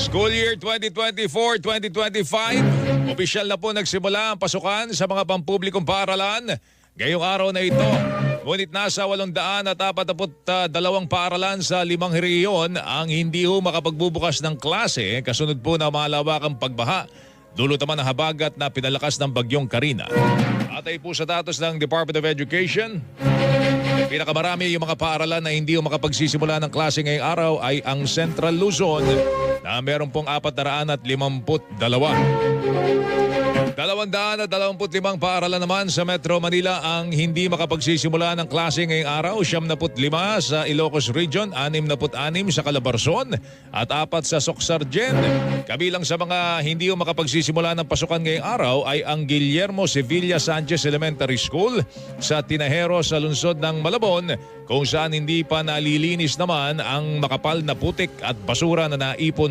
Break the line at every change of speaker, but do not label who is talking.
School year 2024-2025, opisyal na po nagsimula ang pasukan sa mga pampublikong paaralan ngayong araw na ito. Ngunit nasa 842 paaralan sa 5 rehiyon ang hindi ho makapagbubukas ng klase kasunod po ng malawakang pagbaha. Dulot naman ang habagat na pinalakas ng bagyong Karina. Atay po sa datos ng Department of Education, pinakamarami yung mga paaralan na hindi makapagsisimula ng klase ngayong araw ay ang Central Luzon na meron pong 452. 225 paaralan naman sa Metro Manila ang hindi makapagsisimula ng klase ngayong araw. 75 sa Ilocos Region, 66 sa Calabarzon at 4 sa Socsargen. Kabilang sa mga hindi makapagsisimula ng pasukan ngayong araw ay ang Guillermo Sevilla Sanchez Elementary School sa Tinajero sa lungsod ng Malabon, kung saan hindi pa nalilinis naman ang makapal na putik at basura na naipon